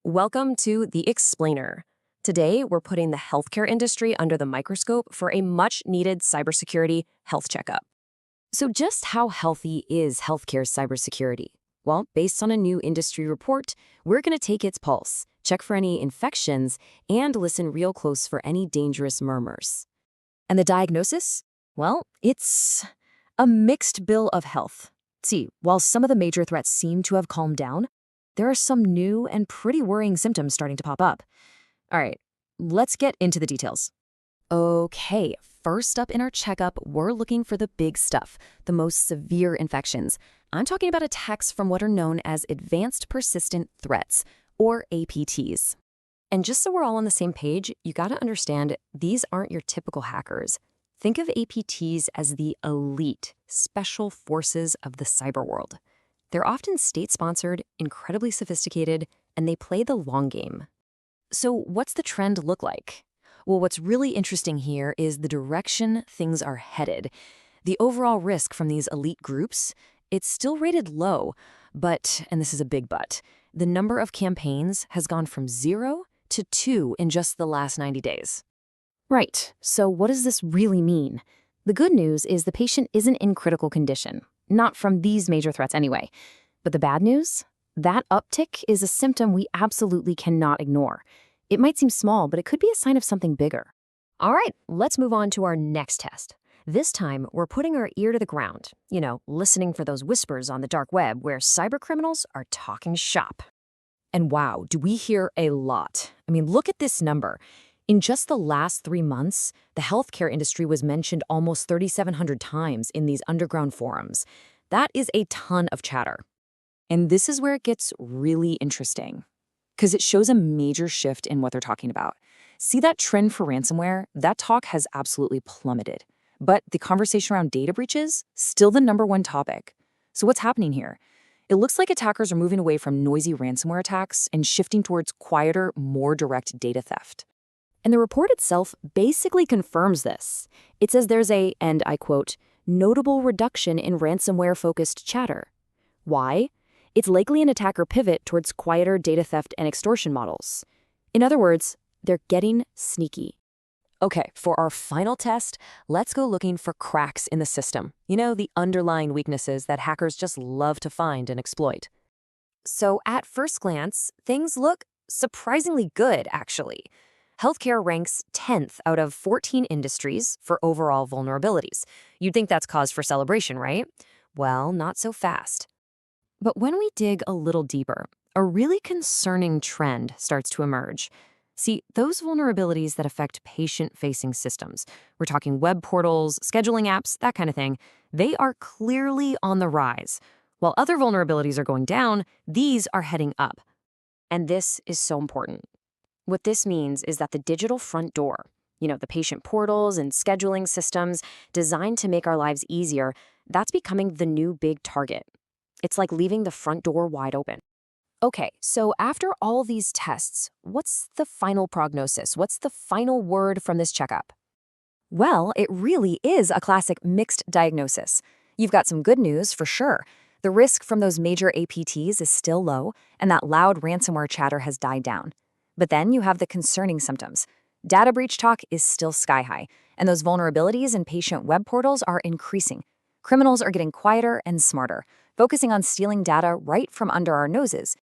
Welcome to The Explainer. Today, we're putting the healthcare industry under the microscope for a much-needed cybersecurity health checkup. So just how healthy is healthcare's cybersecurity? Well, based on a new industry report, we're going to take its pulse, check for any infections, and listen real close for any dangerous murmurs. And the diagnosis? Well, it's a mixed bill of health. See, while some of the major threats seem to have calmed down, there are some new and pretty worrying symptoms starting to pop up. All right, let's get into the details. Okay, first up in our checkup, we're looking for the big stuff, the most severe infections. I'm talking about attacks from what are known as advanced persistent threats, or APTs. And just so we're all on the same page, you gotta understand these aren't your typical hackers. Think of APTs as the elite, special forces of the cyber world. They're often state-sponsored, incredibly sophisticated, and they play the long game. So what's the trend look like? Well, what's really interesting here is the direction things are headed. The overall risk from these elite groups, it's still rated low, but, and this is a big but, the number of campaigns has gone from 0 to 2 in just the last 90 days. Right, so what does this really mean? The good news is the patient isn't in critical condition. Not from these major threats anyway. But the bad news? That uptick is a symptom we absolutely cannot ignore. It might seem small, but it could be a sign of something bigger. All right, let's move on to our next test. This time, we're putting our ear to the ground, listening for those whispers on the dark web where cybercriminals are talking shop. And wow, do we hear a lot. I mean, look at this number. In just the last 3 months, the healthcare industry was mentioned almost 3,700 times in these underground forums. That is a ton of chatter. And this is where it gets really interesting, because it shows a major shift in what they're talking about. See that trend for ransomware? That talk has absolutely plummeted. But the conversation around data breaches, still the #1 topic. So what's happening here? It looks like attackers are moving away from noisy ransomware attacks and shifting towards quieter, more direct data theft. And the report itself basically confirms this. It says there's a, and I quote, notable reduction in ransomware-focused chatter. Why? It's likely an attacker pivot towards quieter data theft and extortion models. In other words, they're getting sneaky. Okay, for our final test, let's go looking for cracks in the system. The underlying weaknesses that hackers just love to find and exploit. So at first glance, things look surprisingly good, actually. Healthcare ranks 10th out of 14 industries for overall vulnerabilities. You'd think that's cause for celebration, right? Well, not so fast. But when we dig a little deeper, a really concerning trend starts to emerge. See, those vulnerabilities that affect patient-facing systems, we're talking web portals, scheduling apps, that kind of thing, they are clearly on the rise. While other vulnerabilities are going down, these are heading up. And this is so important. What this means is that the digital front door, the patient portals and scheduling systems designed to make our lives easier, that's becoming the new big target. It's like leaving the front door wide open. Okay, so after all these tests, what's the final prognosis? What's the final word from this checkup? Well, it really is a classic mixed diagnosis. You've got some good news for sure. The risk from those major APTs is still low, and that loud ransomware chatter has died down. But then you have the concerning symptoms. Data breach talk is still sky high, and those vulnerabilities in patient web portals are increasing. Criminals are getting quieter and smarter, focusing on stealing data right from under our noses.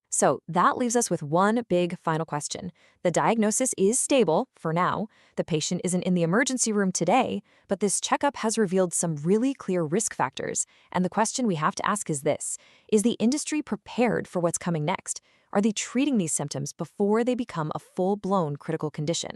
So that leaves us with one big final question. The diagnosis is stable for now. The patient isn't in the emergency room today, but this checkup has revealed some really clear risk factors. And the question we have to ask is this: is the industry prepared for what's coming next? Are they treating these symptoms before they become a full-blown critical condition?